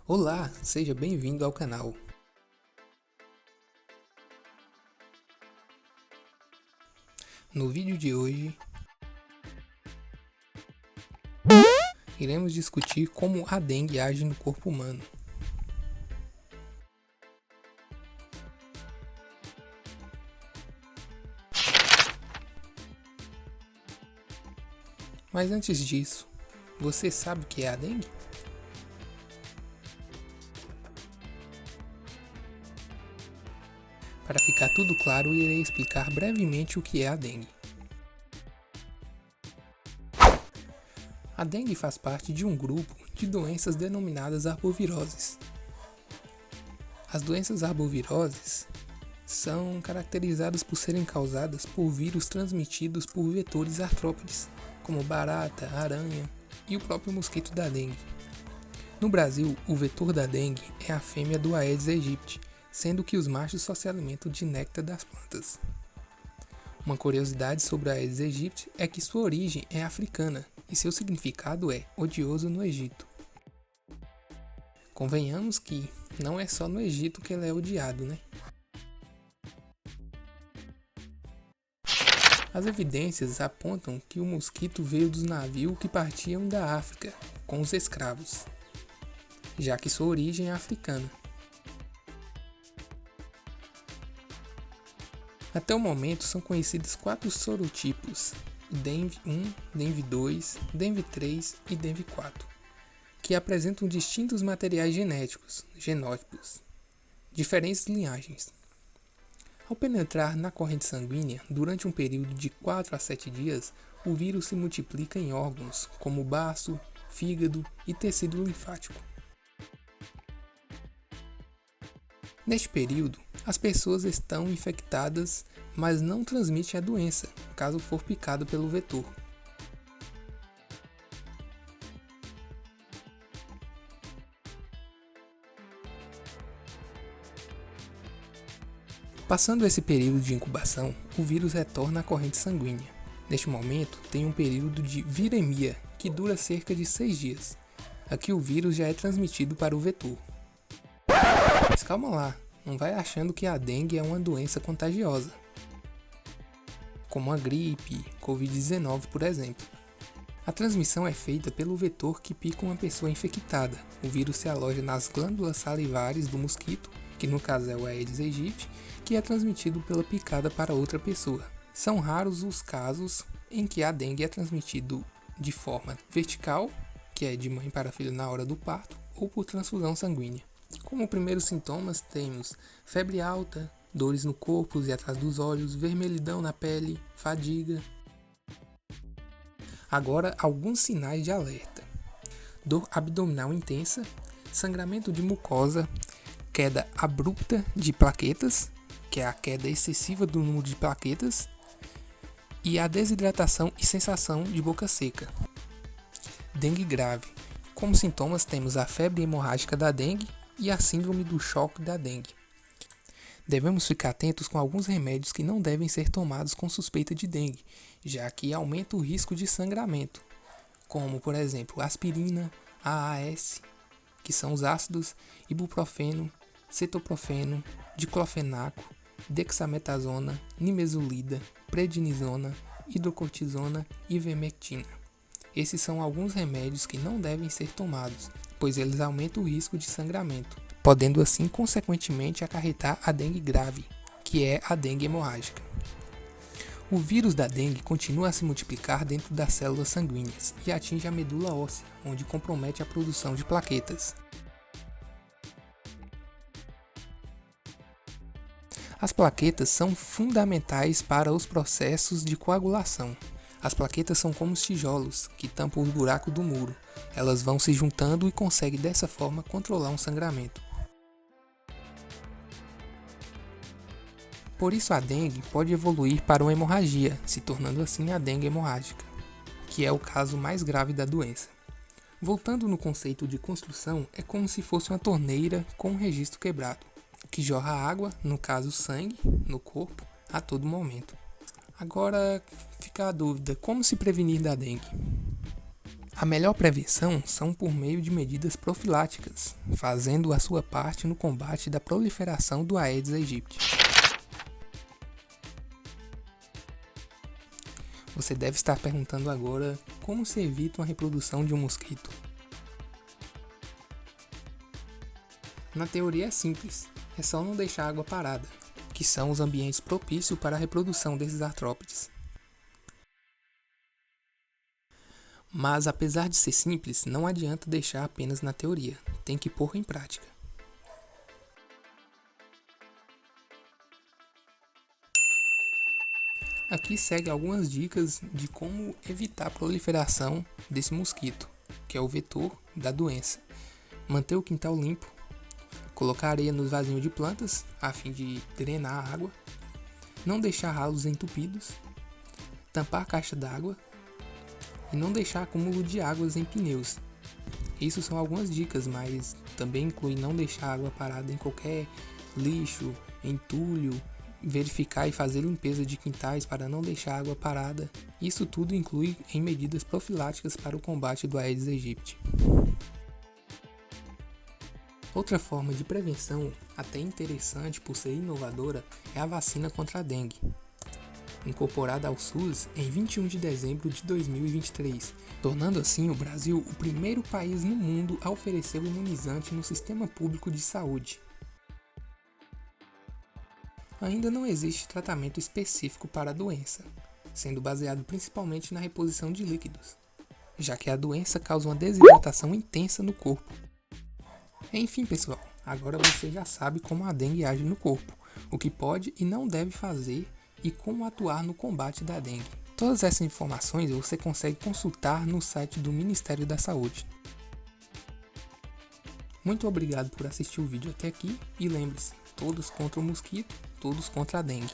Olá, seja bem-vindo ao canal. No vídeo de hoje, iremos discutir como a dengue age no corpo humano. Mas antes disso, você sabe o que é a dengue? Para ficar tudo claro, irei explicar brevemente o que é a dengue. A dengue faz parte de um grupo de doenças denominadas arboviroses. As doenças arboviroses são caracterizadas por serem causadas por vírus transmitidos por vetores artrópodes, como barata, aranha e o próprio mosquito da dengue. No Brasil, o vetor da dengue é a fêmea do Aedes aegypti, sendo que os machos só se alimentam de néctar das plantas. Uma curiosidade sobre a Aedes aegypti é que sua origem é africana e seu significado é odioso no Egito. Convenhamos que não é só no Egito que ele é odiado, né? As evidências apontam que o mosquito veio dos navios que partiam da África com os escravos, já que sua origem é africana. Até o momento são conhecidos 4 sorotipos, Dengue 1, Dengue 2, Dengue 3 e Dengue 4, que apresentam distintos materiais genéticos, genótipos, diferentes linhagens. Ao penetrar na corrente sanguínea, durante um período de 4 a 7 dias, o vírus se multiplica em órgãos como baço, fígado e tecido linfático. Neste período, as pessoas estão infectadas, mas não transmitem a doença, caso for picado pelo vetor. Passando esse período de incubação, o vírus retorna à corrente sanguínea. Neste momento, tem um período de viremia, que dura cerca de 6 dias. Aqui o vírus já é transmitido para o vetor. Mas calma lá, não vai achando que a dengue é uma doença contagiosa, como a gripe, Covid-19, por exemplo. A transmissão é feita pelo vetor que pica uma pessoa infectada. O vírus se aloja nas glândulas salivares do mosquito, que no caso é o Aedes aegypti, que é transmitido pela picada para outra pessoa. São raros os casos em que a dengue é transmitido de forma vertical, que é de mãe para filho na hora do parto, ou por transfusão sanguínea. Como primeiros sintomas temos febre alta, dores no corpo e atrás dos olhos, vermelhidão na pele, fadiga. Agora, alguns sinais de alerta: dor abdominal intensa, sangramento de mucosa, queda abrupta de plaquetas, que é a queda excessiva do número de plaquetas, e a desidratação e sensação de boca seca. Dengue grave. Como sintomas temos a febre hemorrágica da dengue e a síndrome do choque da dengue. Devemos ficar atentos com alguns remédios que não devem ser tomados com suspeita de dengue, já que aumenta o risco de sangramento, como por exemplo aspirina, AAS, que são os ácidos, ibuprofeno, cetoprofeno, diclofenaco, dexametasona, nimesulida, prednisona, hidrocortisona e ivermectina. Esses são alguns remédios que não devem ser tomados, pois eles aumentam o risco de sangramento, podendo assim consequentemente acarretar a dengue grave, que é a dengue hemorrágica. O vírus da dengue continua a se multiplicar dentro das células sanguíneas e atinge a medula óssea, onde compromete a produção de plaquetas. As plaquetas são fundamentais para os processos de coagulação. As plaquetas são como os tijolos que tampam o buraco do muro. Elas vão se juntando e conseguem dessa forma controlar um sangramento. Por isso a dengue pode evoluir para uma hemorragia, se tornando assim a dengue hemorrágica, que é o caso mais grave da doença. Voltando no conceito de construção, é como se fosse uma torneira com um registro quebrado, que jorra água, no caso sangue, no corpo, a todo momento. Agora fica a dúvida, como se prevenir da dengue? A melhor prevenção são por meio de medidas profiláticas, fazendo a sua parte no combate da proliferação do Aedes aegypti. Você deve estar perguntando agora como se evita uma reprodução de um mosquito. Na teoria é simples, é só não deixar a água parada, que são os ambientes propícios para a reprodução desses artrópodes. Mas apesar de ser simples, não adianta deixar apenas na teoria, tem que pôr em prática. Aqui segue algumas dicas de como evitar a proliferação desse mosquito, que é o vetor da doença. Manter o quintal limpo, colocar areia nos vasinhos de plantas, a fim de drenar a água, não deixar ralos entupidos, tampar a caixa d'água e não deixar acúmulo de águas em pneus. Isso são algumas dicas, mas também inclui não deixar a água parada em qualquer lixo, entulho, verificar e fazer limpeza de quintais para não deixar a água parada. Isso tudo inclui em medidas profiláticas para o combate do Aedes aegypti. Outra forma de prevenção, até interessante por ser inovadora, é a vacina contra a dengue, incorporada ao SUS em 21 de dezembro de 2023, tornando assim o Brasil o primeiro país no mundo a oferecer o imunizante no sistema público de saúde. Ainda não existe tratamento específico para a doença, sendo baseado principalmente na reposição de líquidos, já que a doença causa uma desidratação intensa no corpo. Enfim, pessoal, agora você já sabe como a dengue age no corpo, o que pode e não deve fazer e como atuar no combate da dengue. Todas essas informações você consegue consultar no site do Ministério da Saúde. Muito obrigado por assistir o vídeo até aqui e lembre-se, todos contra o mosquito, todos contra a dengue.